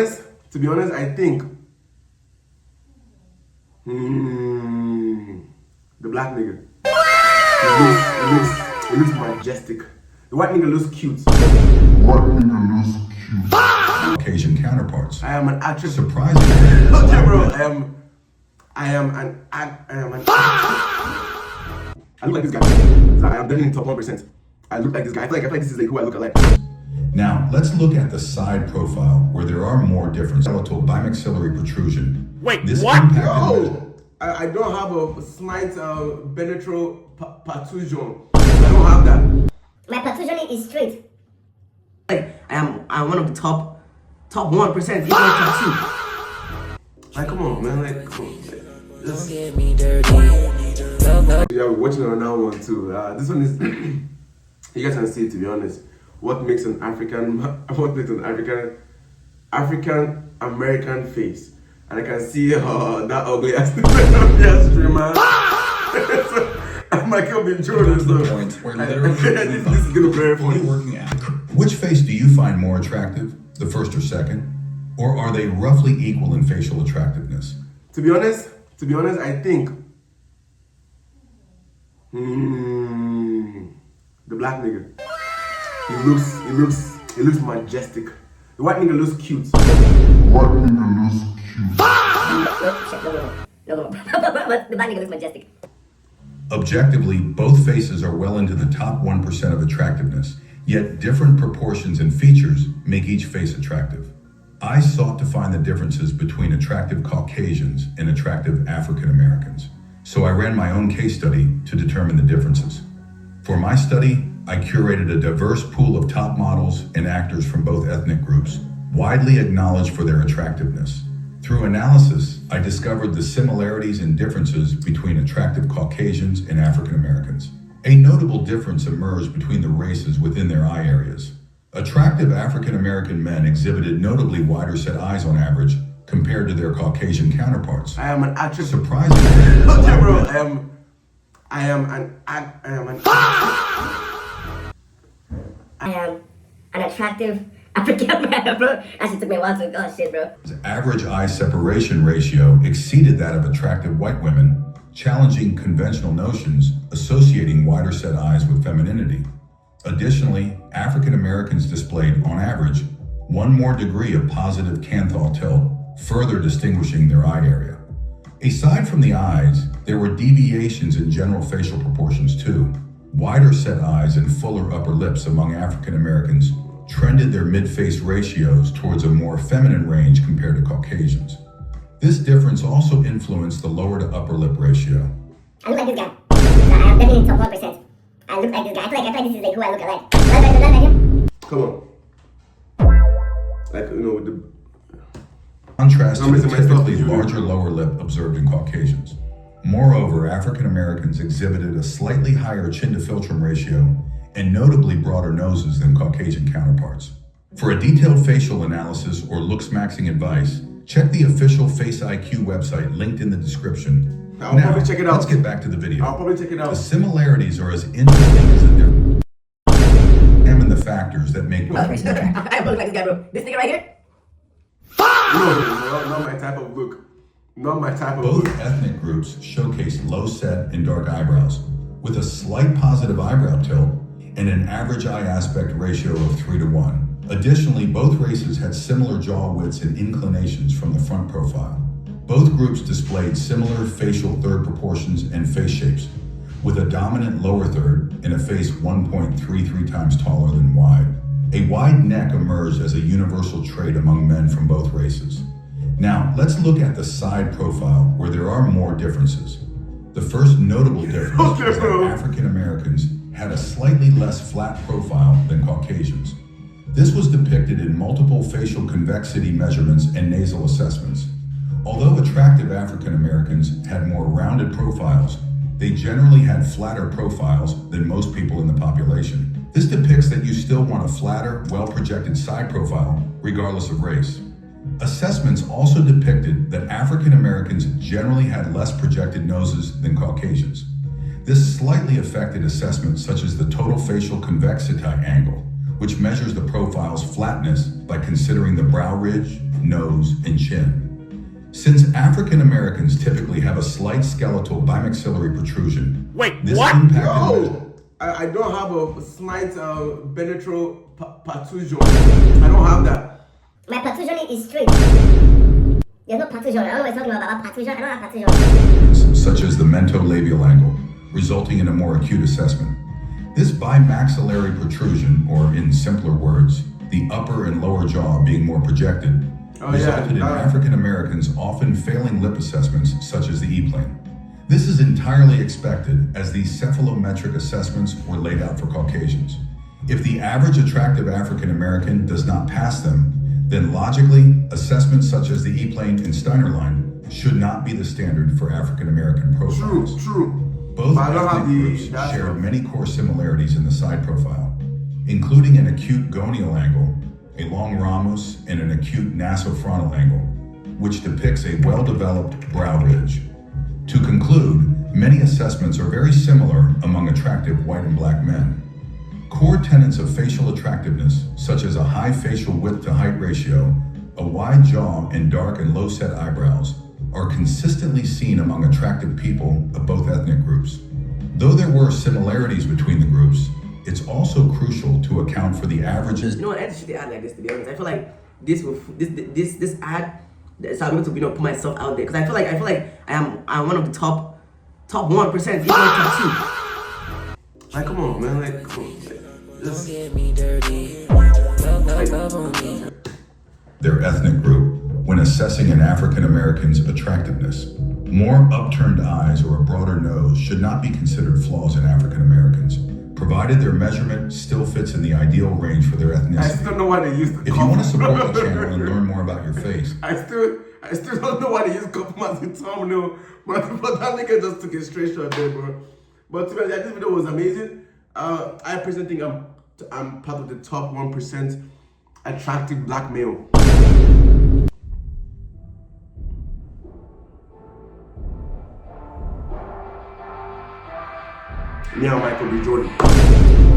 honest, I think the black nigga. He looks majestic. The white nigga looks cute. Caucasian counterparts. I am an actress. Surprisingly, Okay, bro. I am an. I look like this guy. I am definitely in top 1%. I look like this guy. I feel like this is like who I look like. Now, let's look at the side profile where there are more differences. Skeletal bimexillary protrusion. Wait, This what? impacted Oh, I don't have a slight penetral protrusion. I don't have that. My protrusion is straight. I'm one of the top 1%, if not top 2. Like, come on, man. Like, come on. Don't get me dirty. Yeah, we're watching on that one too. This one is, you guys can see, to be honest, what makes an African American face. And I can see that ugly ass streamer. Michael B. Jordan. to the point where literally this is gonna be very funny. working at. Which face do you find more attractive, the first or second? Or are they roughly equal in facial attractiveness? To be honest, I think the black nigga. He looks majestic. The white nigga looks cute. No, but the black nigga looks majestic. Objectively, both faces are well into the top 1% of attractiveness, yet different proportions and features make each face attractive. I sought to find the differences between attractive Caucasians and attractive African Americans, so I ran my own case study to determine the differences. For my study, I curated a diverse pool of top models and actors from both ethnic groups, widely acknowledged for their attractiveness. Through analysis, I discovered the similarities and differences between attractive Caucasians and African Americans. A notable difference emerged between the races within their eye areas. Attractive African American men exhibited notably wider set eyes on average compared to their Caucasian counterparts. I am an actress. Surprisingly, Okay, bro. I am an attractive African man, bro. Actually took me a while to, oh shit, bro. average eye separation ratio exceeded that of attractive white women, challenging conventional notions associating wider set eyes with femininity. Additionally, African Americans displayed, on average, one more degree of positive canthal tilt, further distinguishing their eye area. Aside from the eyes, there were deviations in general facial proportions too. Wider set eyes and fuller upper lips among African Americans trended their mid-face ratios towards a more feminine range compared to Caucasians. This difference also influenced the lower to upper lip ratio. I look like this guy. I am definitely in top 1%. I look like this guy. I feel like this is like who I look like. Like him? come on. Like, you know, with the Contrast to the Numbers in my typically stuff. larger lower lip observed in Caucasians. Moreover, African Americans exhibited a slightly higher chin to philtrum ratio and notably broader noses than Caucasian counterparts. For a detailed facial analysis or looks-maxing advice, check the official Face IQ website linked in the description. I'll probably check it out. Let's get back to the video. I'll probably check it out. The similarities are as interesting as the differences. Examine the factors that make I look like this guy, bro. This nigga right here? No, not my type of look. Not my type of Both look. ethnic groups showcase low set and dark eyebrows, with a slight positive eyebrow tilt and an average eye aspect ratio of 3:1. Additionally, both races had similar jaw widths and inclinations from the front profile. Both groups displayed similar facial third proportions and face shapes, with a dominant lower third and a face 1.33 times taller than wide. A wide neck emerged as a universal trait among men from both races. Now, let's look at the side profile where there are more differences. The first notable difference was that African Americans had a slightly less flat profile than Caucasians. This was depicted in multiple facial convexity measurements and nasal assessments. Although attractive African Americans had more rounded profiles, they generally had flatter profiles than most people in the population. This depicts that you still want a flatter, well-projected side profile, regardless of race. Assessments also depicted that African Americans generally had less projected noses than Caucasians. This slightly affected assessments such as the total facial convexity angle, which measures the profile's flatness by considering the brow ridge, nose, and chin. Since African Americans typically have a slight skeletal bimixillary protrusion, this impacted Yo, I don't have a slight ventral protrusion. I don't have that. My protrusion is straight. There's no protrusion. I don't know what you're talking about protrusion. I don't have protrusion. such as the mentolabial angle, resulting in a more acute assessment. This bimaxillary protrusion, or in simpler words, the upper and lower jaw being more projected, resulted in African Americans often failing lip assessments such as the E-plane. This is entirely expected as these cephalometric assessments were laid out for Caucasians. If the average attractive African American does not pass them, then logically, assessments such as the E-plane and Steiner line should not be the standard for African American profiles. True. Both But I don't ethnic have the- groups that's shared what- many core similarities in the side profile, including an acute gonial angle, a long ramus, and an acute nasofrontal angle, which depicts a well-developed brow ridge. To conclude, many assessments are very similar among attractive white and black men. Core tenets of facial attractiveness, such as a high facial width to height ratio, a wide jaw, and dark and low set eyebrows, are consistently seen among attractive people of both ethnic groups. Though there were similarities between the groups, it's also crucial to account for the averages. You know, I should add like this, to be honest. I feel like this ad, so I'm going to put myself out there, because I feel like I'm one of the top 1%, even top 2. Like, come on, man. Like, come on. Don't get me dirty. Love on me. Their ethnic group when assessing an African American's attractiveness. More upturned eyes or a broader nose should not be considered flaws in African Americans, provided their measurement still fits in the ideal range for their I ethnicity. still don't know why they use the If you want to support the channel and learn more about your face, I still don't know why they use compliment as a thumbnail, but that nigga just took a straight shot there, bro. But to be honest, this video was amazing. I personally think I'm part of the top 1% attractive black male. Me and Michael B. Jordan.